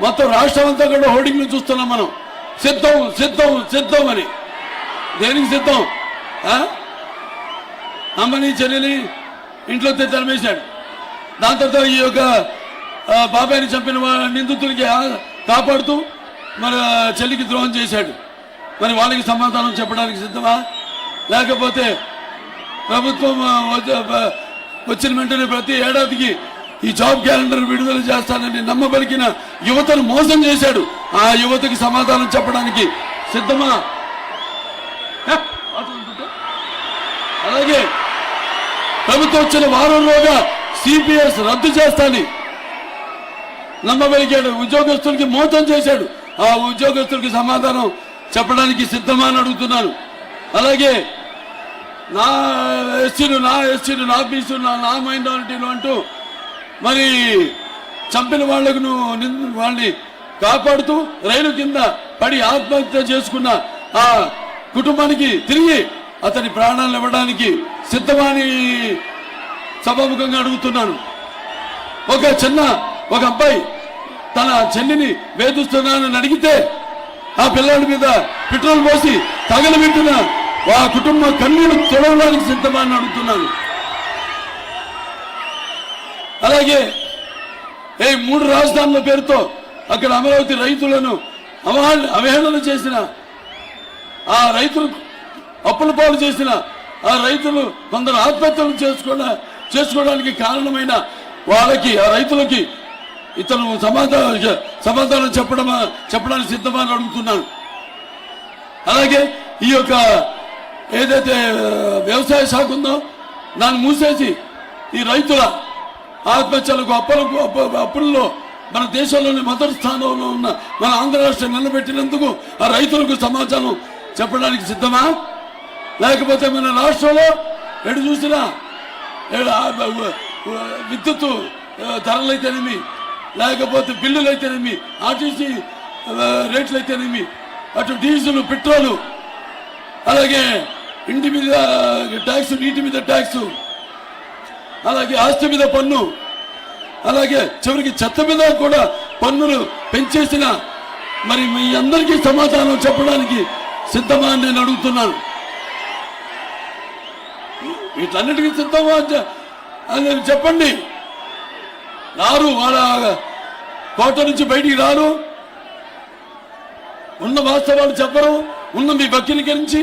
మొత్తం రాష్ట్రం అంతా కూడా హోర్డింగ్లు చూస్తున్నాం మనం. సిద్ధం సిద్ధం సిద్ధం అని. దేనికి సిద్ధం? అమ్మని చెల్లిని ఇంట్లో తరిమేశాడు. దాని తర్వాత ఈ యొక్క బాబాయిని చంపిన నిందితులకి కాపాడుతూ మన చెల్లికి ద్రోహం చేశాడు. మరి వాళ్ళకి సమాధానం చెప్పడానికి సిద్ధమా? లేకపోతే ప్రభుత్వం వచ్చిన వెంటనే ప్రతి ఏడాదికి ఈ జాబ్ క్యాలెండర్ విడుదల చేస్తానని నమ్మబలికిన యువతను మోసం చేశాడు. ఆ యువతకి సమాధానం చెప్పడానికి సిద్ధమా? అలాగే ప్రభుత్వం వచ్చిన వారంలోగా సిపిఎస్ రద్దు చేస్తానని నమ్మబలికాడు. ఉద్యోగస్తులకి మోసం చేశాడు. ఆ ఉద్యోగస్తులకి సమాధానం చెప్పడానికి సిద్ధమా అని అడుగుతున్నాను. అలాగే నా ఎస్సీలు నా బీసీలు నా మైనారిటీలు అంటూ మరి చంపిన వాళ్లకు వాళ్ళని కాపాడుతూ రైలు కింద పడి ఆత్మహత్య చేసుకున్న ఆ కుటుంబానికి తిరిగి అతని ప్రాణాలను ఇవ్వడానికి సిద్ధమని సభాముఖంగా అడుగుతున్నాను. ఒక అబ్బాయి తన చెల్లిని వేధిస్తున్నానని అడిగితే ఆ పిల్లాడి మీద పెట్రోల్ పోసి తగలబెట్టిన ఆ కుటుంబ కన్నీరు తొడవడానికి సిద్ధమని అడుగుతున్నాను. అలాగే 3 రాజధానుల పేరుతో అక్కడ అమరావతి రైతులను అవహేళన చేసిన ఆ రైతులు అప్పుల పాలు చేసిన ఆ రైతులు కొందరు ఆత్మహత్యలు చేసుకోవడానికి కారణమైన వాళ్ళకి ఆ రైతులకి ఇతను సమాధానం చెప్పడానికి సిద్ధమని అడుగుతున్నాను. అలాగే ఈ యొక్క ఏదైతే వ్యవసాయ శాఖ ఉందో దాన్ని మూసేసి ఈ రైతుల ఆత్మహత్యలకు అప్పుల్లో మన దేశంలోని మొదటి స్థానంలో ఉన్న మన ఆంధ్ర రాష్ట్రం నిలబెట్టినందుకు ఆ రైతులకు సమాచారం చెప్పడానికి సిద్ధమా? లేకపోతే మన రాష్ట్రంలో ఎటు చూసినా విద్యుత్ ధరలైతేనేమి, లేకపోతే బిల్లులైతేనేమి, ఆర్టీసీ రేట్లయితేనేమి, అటు డీజిల్ పెట్రోలు, అలాగే ఇంటి మీద ట్యాక్స్, నీటి మీద ట్యాక్స్, అలాగే ఆస్తి మీద పన్ను, అలాగే చివరికి చెత్త మీద కూడా పన్నులు పెంచేసిన మరి మీ అందరికీ సమాధానం చెప్పడానికి సిద్ధమా అని నేను అడుగుతున్నాను. వీటన్నిటికీ సిద్ధమా అని చెప్పండి. రారు, వాళ్ళ కోట నుంచి బయటికి రారు, ఉన్న వాస్తవాలు చెప్పరు, ఉన్న మీ వకీలీకరించి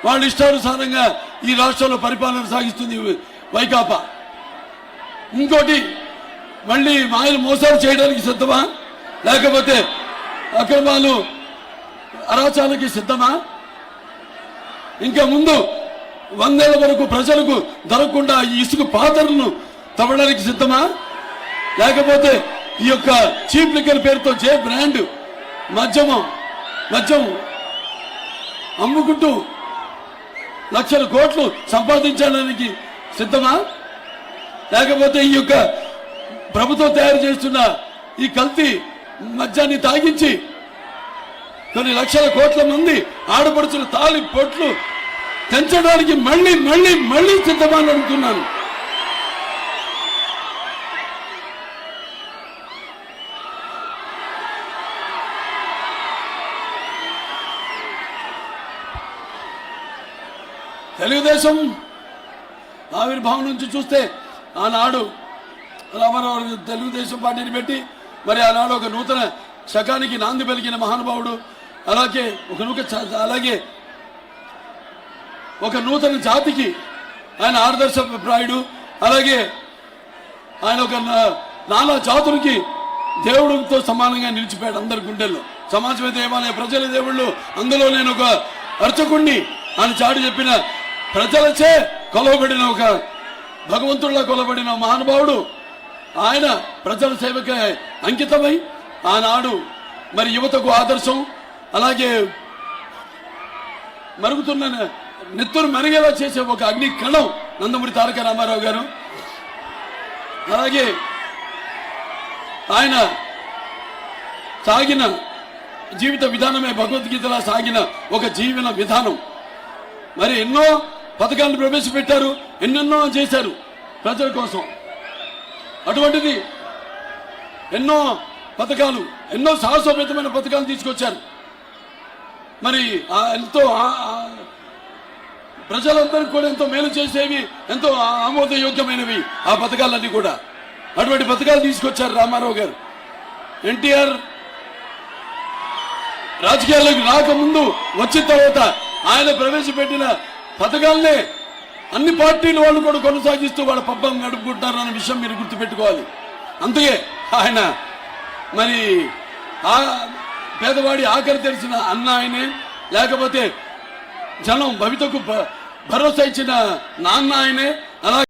వాళ్ళ ఇష్టానుసారంగా ఈ రాష్ట్రంలో పరిపాలన సాగిస్తుంది వైకాపా. ఇంకోటి మళ్ళీ మాయలు మోసాలు చేయడానికి సిద్ధమా? లేకపోతే అక్రమాలు అరాచాలకి సిద్ధమా? ఇంకా ముందు 100 ఏళ్ల వరకు ప్రజలకు దొరకకుండా ఈ ఇసుక పాత్రలను తవ్వడానికి సిద్ధమా? లేకపోతే ఈ యొక్క చీప్ లిక్కర్ పేరుతో బ్రాండ్ మద్యం అమ్ముకుంటూ లక్షల కోట్లు సంపాదించడానికి సిద్ధమా? లేకపోతే ఈ యొక్క ప్రభుత్వం తయారు చేస్తున్న ఈ కల్తీ మద్యాన్ని తాగించి కొన్ని లక్షల కోట్ల మంది ఆడపడుచుల తాళి పొట్లు పెంచడానికి మళ్ళీ మళ్ళీ మళ్ళీ సిద్ధమని అడుగుతున్నాను. తెలుగుదేశం ఆవిర్భావం నుంచి చూస్తే ఆనాడు రామారావు తెలుగుదేశం పార్టీని పెట్టి మరి ఆనాడు ఒక నూతన శకానికి నాంది పలికిన మహానుభావుడు, అలాగే ఒక నూతన జాతికి ఆయన ఆదర్శప్రాయుడు, అలాగే ఆయన ఒక నానా జాతులకి దేవుడితో సమానంగా నిలిచిపోయాడు అందరి గుండెల్లో. సమాజమే దేవాలయ ప్రజల దేవుళ్ళు, అందులో నేను ఒక అర్చకుణ్ణి అని చాటి చెప్పిన ప్రజలచే కొలవబడిన ఒక భగవంతుడిలా కొలబడిన మహానుభావుడు ఆయన ప్రజల సేవకే అంకితమై ఆనాడు మరి యువతకు ఆదర్శం, అలాగే మరుగుతున్న నెత్తురు మరిగేలా చేసే ఒక అగ్ని కణం నందమూరి తారక రామారావు గారు. అలాగే ఆయన సాగిన జీవిత విధానమే భగవద్గీతలా సాగిన ఒక జీవన విధానం. మరి ఎన్నో పథకాలను ప్రవేశపెట్టారు, ఎన్నెన్నో చేశారు ప్రజల కోసం. అటువంటిది ఎన్నో పథకాలు ఎన్నో సాహసోపేతమైన పథకాలు తీసుకొచ్చారు. మరి ఎంతో ప్రజలందరికీ కూడా ఎంతో మేలు చేసేవి, ఎంతో ఆమోదయోగ్యమైనవి ఆ పథకాలన్నీ కూడా. అటువంటి పథకాలు తీసుకొచ్చారు రామారావు గారు. ఎన్టీఆర్ రాజకీయాల్లోకి రాకముందు వచ్చిన తర్వాత ఆయన ప్రవేశపెట్టిన పథకాలనే అన్ని పార్టీలు వాళ్ళు కూడా కొనసాగిస్తూ వాళ్ళ పబ్బం గడుపుకుంటున్నారు అన్న విషయం మీరు గుర్తుపెట్టుకోవాలి. అందుకే ఆయన మరి ఆ పేదవాడి ఆఖరి తెలిసిన అన్న ఆయనే, లేకపోతే జనం భవితకు భరోసా ఇచ్చిన నాన్న ఆయనే. అలా